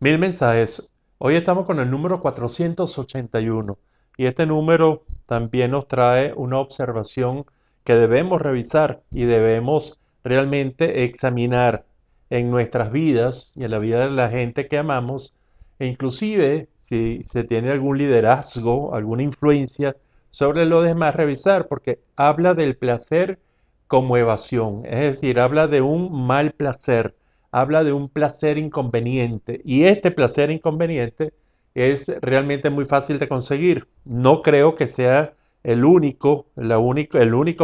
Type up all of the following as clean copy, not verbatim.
Mil mensajes. Hoy estamos con el número 481 y este número también nos trae una observación que debemos revisar y debemos realmente examinar en nuestras vidas y en la vida de la gente que amamos, e inclusive si se tiene algún liderazgo, alguna influencia sobre los demás, revisar, porque habla del placer como evasión, es decir, habla de un mal placer, habla de un placer inconveniente y este placer inconveniente es realmente muy fácil de conseguir. No creo que sea el único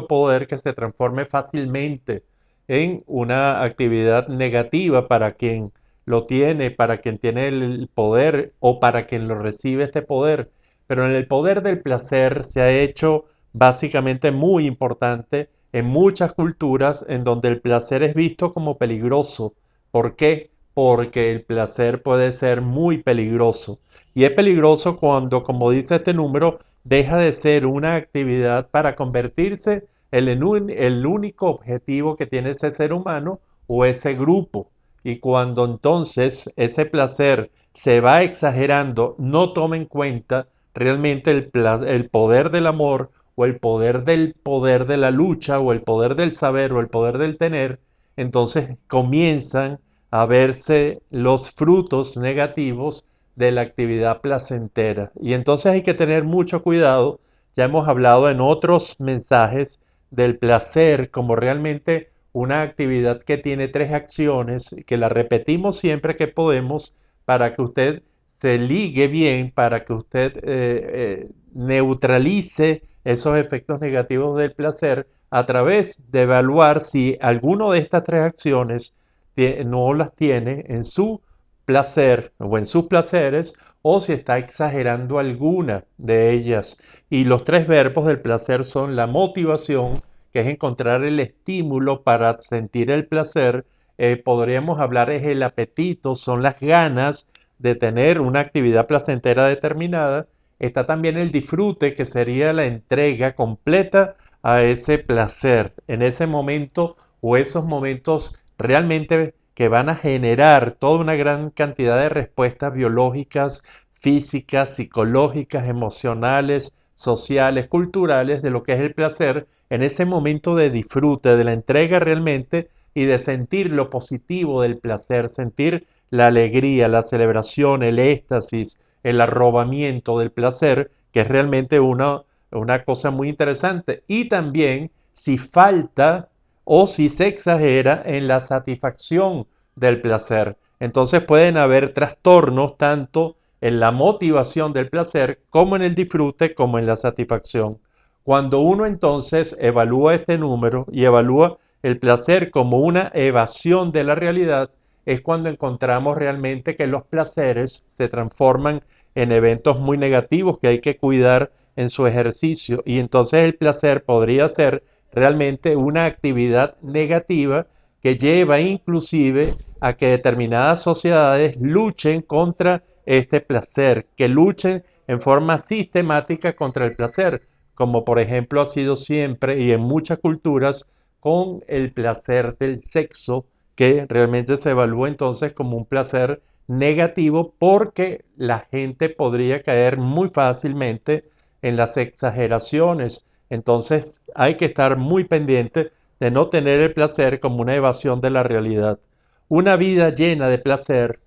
poder que se transforme fácilmente en una actividad negativa para quien lo tiene, para quien tiene el poder o para quien lo recibe este poder. Pero en el poder del placer se ha hecho básicamente muy importante en muchas culturas en donde el placer es visto como peligroso. ¿Por qué? Porque el placer puede ser muy peligroso. Y es peligroso cuando, como dice este número, deja de ser una actividad para convertirse en el único objetivo que tiene ese ser humano o ese grupo. Y cuando entonces ese placer se va exagerando, no toma en cuenta realmente el poder del amor o el poder de la lucha o el poder del saber o el poder del tener, entonces comienzan a verse los frutos negativos de la actividad placentera. Y entonces hay que tener mucho cuidado. Ya hemos hablado en otros mensajes del placer como realmente una actividad que tiene tres acciones, que la repetimos siempre que podemos para que usted se ligue bien, para que usted neutralice esos efectos negativos del placer a través de evaluar si alguno de estas tres acciones no las tiene en su placer o en sus placeres o si está exagerando alguna de ellas. Y los tres verbos del placer son la motivación, que es encontrar el estímulo para sentir el placer. Podríamos hablar es el apetito, son las ganas de tener una actividad placentera determinada. Está también el disfrute, que sería la entrega completa a ese placer, en ese momento o esos momentos realmente que van a generar toda una gran cantidad de respuestas biológicas, físicas, psicológicas, emocionales, sociales, culturales, de lo que es el placer, en ese momento de disfrute, de la entrega realmente y de sentir lo positivo del placer, sentir la alegría, la celebración, el éxtasis, el arrobamiento del placer, que es realmente una cosa muy interesante. Y también si falta o si se exagera en la satisfacción del placer. Entonces pueden haber trastornos tanto en la motivación del placer como en el disfrute como en la satisfacción. Cuando uno entonces evalúa este número y evalúa el placer como una evasión de la realidad, es cuando encontramos realmente que los placeres se transforman en eventos muy negativos que hay que cuidar en su ejercicio. Y entonces el placer podría ser realmente una actividad negativa que lleva inclusive a que determinadas sociedades luchen contra este placer, que luchen en forma sistemática contra el placer, como por ejemplo ha sido siempre y en muchas culturas con el placer del sexo, que realmente se evalúa entonces como un placer negativo porque la gente podría caer muy fácilmente en las exageraciones. Entonces hay que estar muy pendiente de no tener el placer como una evasión de la realidad. Una vida llena de placer,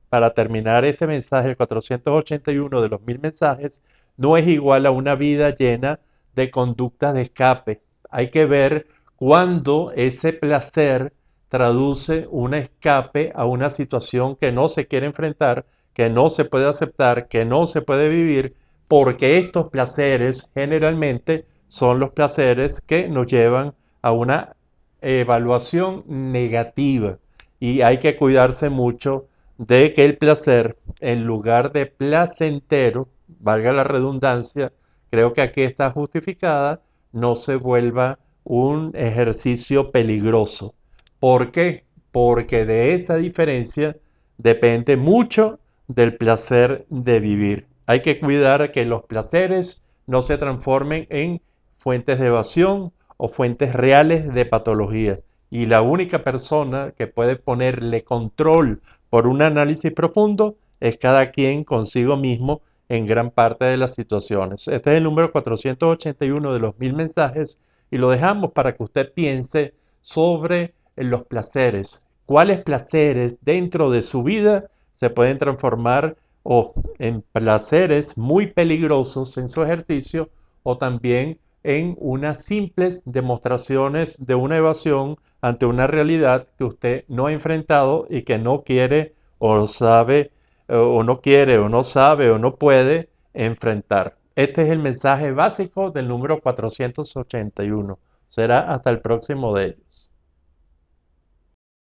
para terminar este mensaje, el 481 de los mil mensajes, no es igual a una vida llena de conductas de escape. Hay que ver cuándo ese placer traduce un escape a una situación que no se quiere enfrentar, que no se puede aceptar, que no se puede vivir, porque estos placeres generalmente son los placeres que nos llevan a una evaluación negativa. Y hay que cuidarse mucho de que el placer, en lugar de placentero, valga la redundancia, creo que aquí está justificada, no se vuelva un ejercicio peligroso. ¿Por qué? Porque de esa diferencia depende mucho del placer de vivir. Hay que cuidar que los placeres no se transformen en fuentes de evasión o fuentes reales de patología. Y la única persona que puede ponerle control por un análisis profundo, es cada quien consigo mismo en gran parte de las situaciones. Este es el número 481 de los 1000 mensajes y lo dejamos para que usted piense sobre los placeres. ¿Cuáles placeres dentro de su vida se pueden transformar o en placeres muy peligrosos en su ejercicio o también en unas simples demostraciones de una evasión ante una realidad que usted no ha enfrentado y que no quiere o sabe o no quiere o no sabe o no puede enfrentar? Este es el mensaje básico del número 481. Será hasta el próximo de ellos.